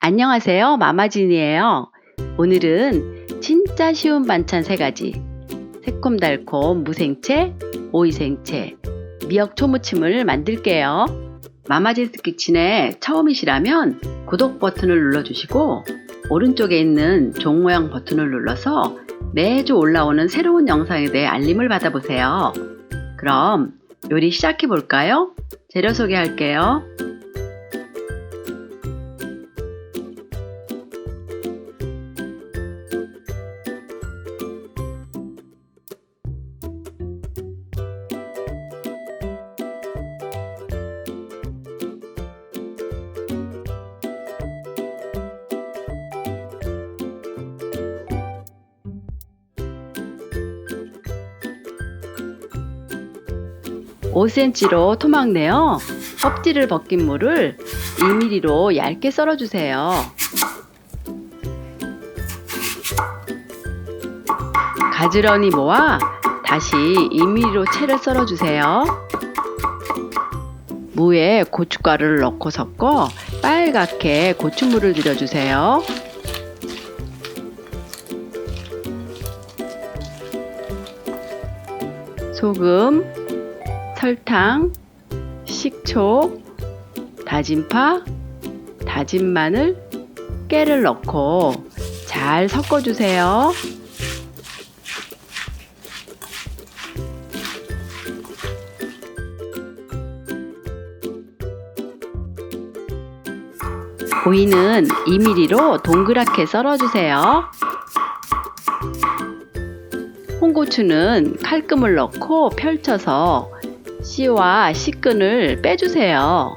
안녕하세요. 마마진이에요. 오늘은 진짜 쉬운 반찬 3가지, 새콤달콤 무생채, 오이생채, 미역 초무침을 만들게요. 마마진스 키친에 처음이시라면 구독 버튼을 눌러주시고 오른쪽에 있는 종 모양 버튼을 눌러서 매주 올라오는 새로운 영상에 대해 알림을 받아보세요. 그럼 요리 시작해 볼까요? 재료 소개할게요. (5cm로) 토막 내어 껍질을 벗긴 무를 2mm로 얇게 썰어주세요. 가지런히 모아 다시 2mm로 채를 썰어주세요. 무에 고춧가루를 넣고 섞어 빨갛게 고추물을 들여주세요. 소금, 설탕, 식초, 다진 파, 다진 마늘, 깨를 넣고 잘 섞어주세요. 오이는 2mm로 동그랗게 썰어주세요. 홍고추는 칼금을 넣고 펼쳐서 씨와 씨끈을 빼주세요.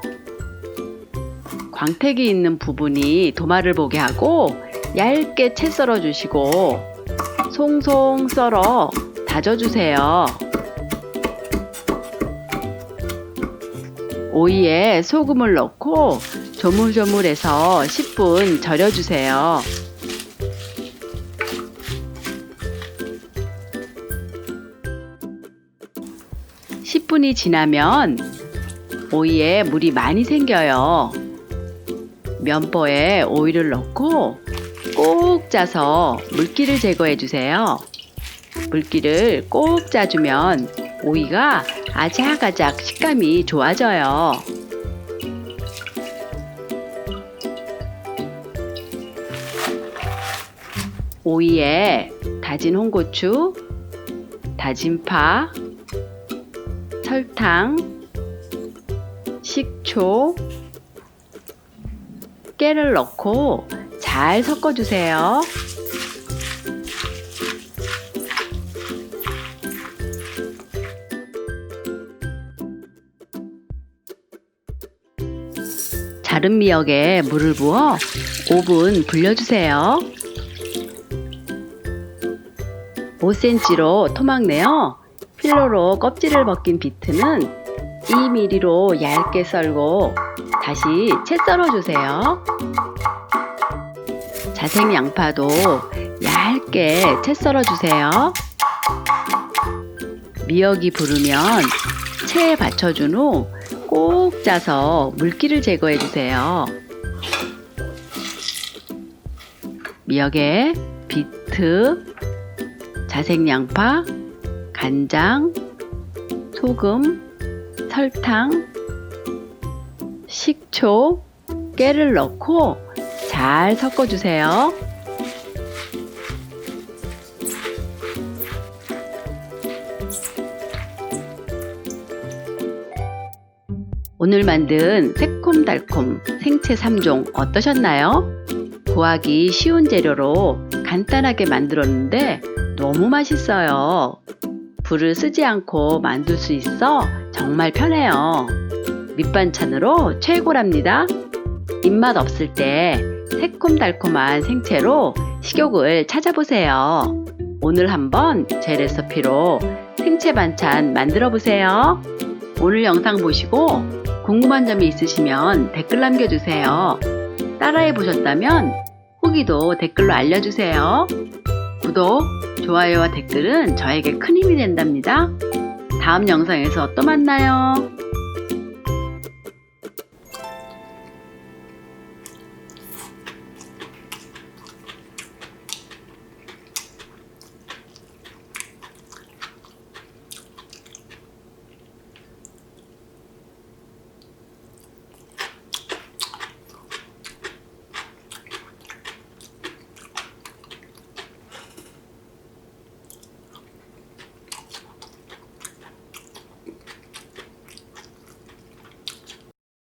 광택이 있는 부분이 도마를 보게 하고 얇게 채 썰어주시고 송송 썰어 다져주세요. 오이에 소금을 넣고 조물조물해서 10분 절여주세요. (10분이) 지나면 오이에 물이 많이 생겨요. 면보에 오이를 넣고 꼭 짜서 물기를 제거해 주세요. 물기를 꼭 짜주면 오이가 아작아작 식감이 좋아져요. 오이에 다진 홍고추, 다진 파, 설탕, 식초, 깨를 넣고 잘 섞어주세요. 자른 미역에 물을 부어 5분 불려주세요. 5cm로 토막 내어 필러로 껍질을 벗긴 비트는 2mm로 얇게 썰고 다시 채 썰어주세요. 자색 양파도 얇게 채 썰어주세요. 미역이 부르면 채에 받쳐준 후 꼭 짜서 물기를 제거해주세요. 미역에 비트, 자색 양파, 간장, 소금, 설탕, 식초, 깨를 넣고 잘 섞어주세요. 오늘 만든 새콤달콤 생채 3종 어떠셨나요? 구하기 쉬운 재료로 간단하게 만들었는데 너무 맛있어요. 불을 쓰지 않고 만들 수 있어 정말 편해요. 밑반찬으로 최고랍니다. 입맛 없을 때 새콤달콤한 생채로 식욕을 찾아보세요. 오늘 한번 제 레시피로 생채 반찬 만들어 보세요. 오늘 영상 보시고 궁금한 점이 있으시면 댓글 남겨주세요. 따라해 보셨다면 후기도 댓글로 알려주세요. 구독, 좋아요와 댓글은 저에게 큰 힘이 된답니다. 다음 영상에서 또 만나요.